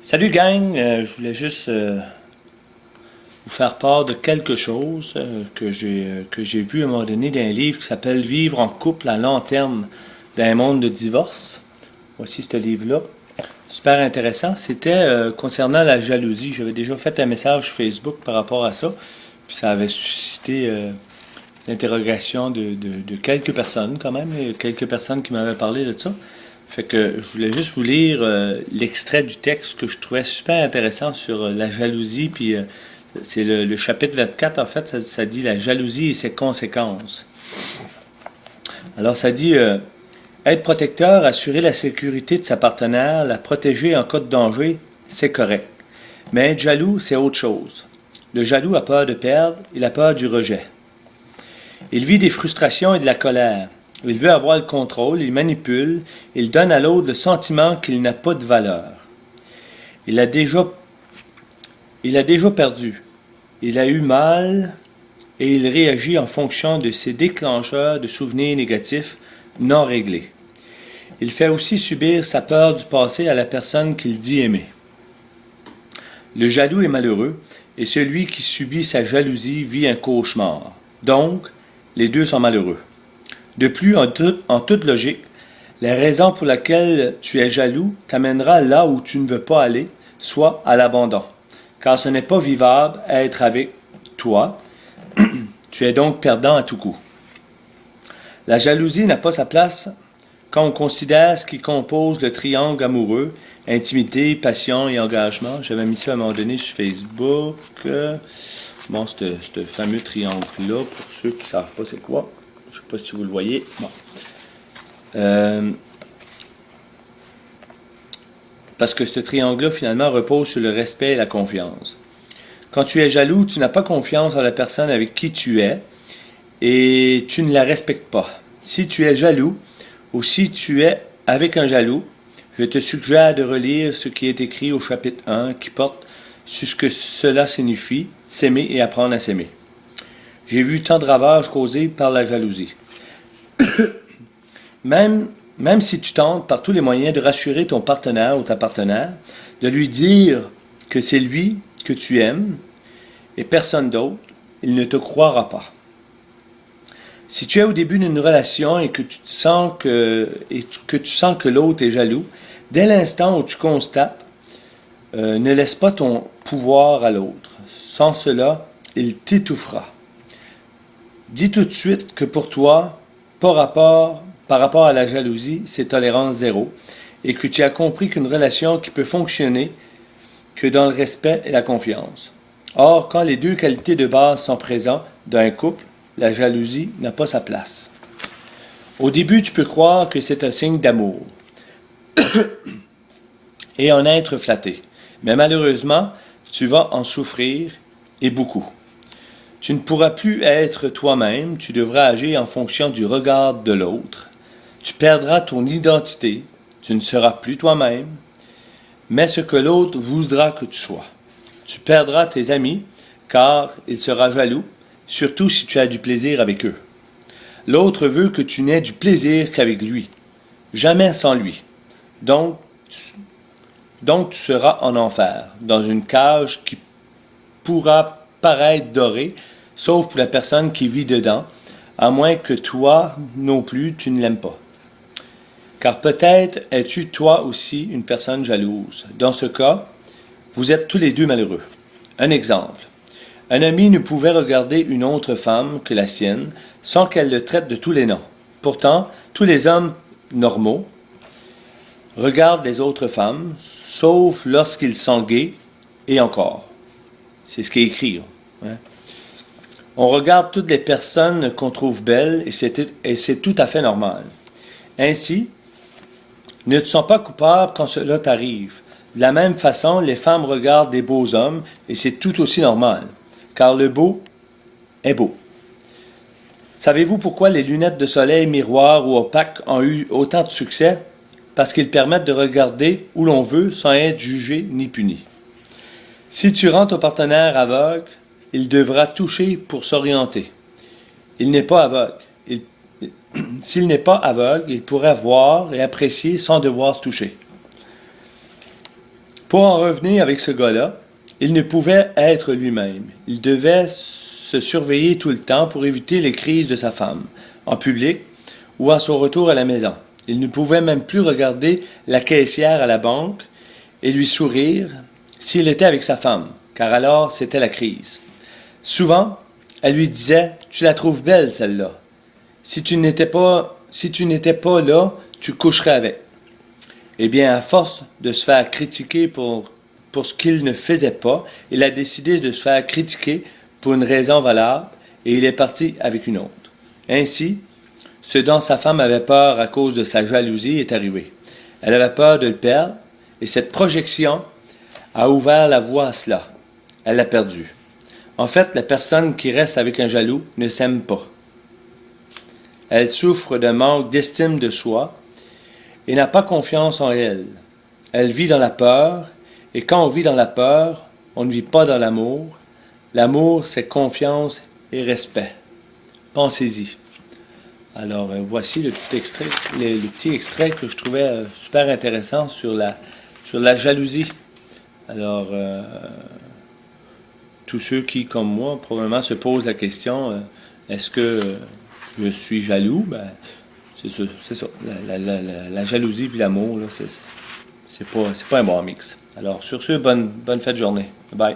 Salut gang, je voulais juste vous faire part de quelque chose que j'ai vu à un moment donné dans un livre qui s'appelle Vivre en couple à long terme dans un monde de divorce. Voici ce livre-là. Super intéressant. C'était concernant la jalousie. J'avais déjà fait un message sur Facebook par rapport à ça. Puis ça avait suscité l'interrogation de quelques personnes quand même. Il y a quelques personnes qui m'avaient parlé de ça. Fait que je voulais juste vous lire l'extrait du texte que je trouvais super intéressant sur la jalousie. Puis c'est le chapitre 24, en fait, ça dit la jalousie et ses conséquences. Alors ça dit être protecteur, assurer la sécurité de sa partenaire, la protéger en cas de danger, c'est correct. Mais être jaloux, c'est autre chose. Le jaloux a peur de perdre, il a peur du rejet. Il vit des frustrations et de la colère. Il veut avoir le contrôle, il manipule, il donne à l'autre le sentiment qu'il n'a pas de valeur. Il a déjà perdu, il a eu mal et il réagit en fonction de ses déclencheurs de souvenirs négatifs non réglés. Il fait aussi subir sa peur du passé à la personne qu'il dit aimer. Le jaloux est malheureux et celui qui subit sa jalousie vit un cauchemar. Donc, les deux sont malheureux. De plus, en toute logique, la raison pour laquelle tu es jaloux t'amènera là où tu ne veux pas aller, soit à l'abandon. Car ce n'est pas vivable à être avec toi. Tu es donc perdant à tout coup. La jalousie n'a pas sa place quand on considère ce qui compose le triangle amoureux, intimité, passion et engagement. J'avais mis ça à un moment donné sur Facebook. Bon, ce fameux triangle-là, pour ceux qui ne savent pas c'est quoi. Je ne sais pas si vous le voyez. Bon. Parce que ce triangle-là, finalement, repose sur le respect et la confiance. Quand tu es jaloux, tu n'as pas confiance en la personne avec qui tu es et tu ne la respectes pas. Si tu es jaloux ou si tu es avec un jaloux, je te suggère de relire ce qui est écrit au chapitre 1 qui porte sur ce que cela signifie, s'aimer et apprendre à s'aimer. J'ai vu tant de ravages causés par la jalousie. Même si tu tentes par tous les moyens de rassurer ton partenaire ou ta partenaire, de lui dire que c'est lui que tu aimes et personne d'autre, il ne te croira pas. Si tu es au début d'une relation et que tu sens que l'autre est jaloux, dès l'instant où tu constates, ne laisse pas ton pouvoir à l'autre. Sans cela, il t'étouffera. Dis tout de suite que pour toi, par rapport à la jalousie, c'est tolérance zéro et que tu as compris qu'une relation qui peut fonctionner que dans le respect et la confiance. Or, quand les deux qualités de base sont présentes dans un couple, la jalousie n'a pas sa place. Au début, tu peux croire que c'est un signe d'amour et en être flatté. Mais malheureusement, tu vas en souffrir et beaucoup. Tu ne pourras plus être toi-même, tu devras agir en fonction du regard de l'autre. Tu perdras ton identité, tu ne seras plus toi-même, mais ce que l'autre voudra que tu sois. Tu perdras tes amis, car il sera jaloux, surtout si tu as du plaisir avec eux. L'autre veut que tu n'aies du plaisir qu'avec lui, jamais sans lui. Donc tu seras en enfer, dans une cage qui pourra paraître dorée, sauf pour la personne qui vit dedans, à moins que toi non plus tu ne l'aimes pas. Car peut-être es-tu toi aussi une personne jalouse. Dans ce cas, vous êtes tous les deux malheureux. Un exemple. Un ami ne pouvait regarder une autre femme que la sienne sans qu'elle le traite de tous les noms. Pourtant, tous les hommes normaux regardent les autres femmes, sauf lorsqu'ils sont gays, et encore. C'est ce qui est écrit. Hein? On regarde toutes les personnes qu'on trouve belles et c'est tout à fait normal. Ainsi, ne te sens pas coupable quand cela t'arrive. De la même façon, les femmes regardent des beaux hommes et c'est tout aussi normal, car le beau est beau. Savez-vous pourquoi les lunettes de soleil, miroir ou opaques ont eu autant de succès? Parce qu'ils permettent de regarder où l'on veut sans être jugé ni puni. Si tu rends ton partenaire aveugle, il devra toucher pour s'orienter. Il n'est pas aveugle. S'il n'est pas aveugle, il pourrait voir et apprécier sans devoir toucher. Pour en revenir avec ce gars-là, il ne pouvait être lui-même. Il devait se surveiller tout le temps pour éviter les crises de sa femme, en public ou à son retour à la maison. Il ne pouvait même plus regarder la caissière à la banque et lui sourire s'il était avec sa femme, car alors c'était la crise. Souvent, elle lui disait « Tu la trouves belle, celle-là. Si tu n'étais pas là, tu coucherais avec. » Eh bien, à force de se faire critiquer pour ce qu'il ne faisait pas, il a décidé de se faire critiquer pour une raison valable et il est parti avec une autre. Ainsi, ce dont sa femme avait peur à cause de sa jalousie est arrivé. Elle avait peur de le perdre et cette projection a ouvert la voie à cela. Elle l'a perdu. En fait, la personne qui reste avec un jaloux ne s'aime pas. Elle souffre d'un manque d'estime de soi et n'a pas confiance en elle. Elle vit dans la peur, et quand on vit dans la peur, on ne vit pas dans l'amour. L'amour, c'est confiance et respect. Pensez-y. Alors, voici le petit extrait que je trouvais super intéressant sur la jalousie. Alors, tous ceux qui, comme moi, probablement se posent la question, est-ce que je suis jaloux? Ben, c'est ça. La jalousie et l'amour, là, c'est pas un bon mix. Alors, sur ce, bonne fête de journée. Bye.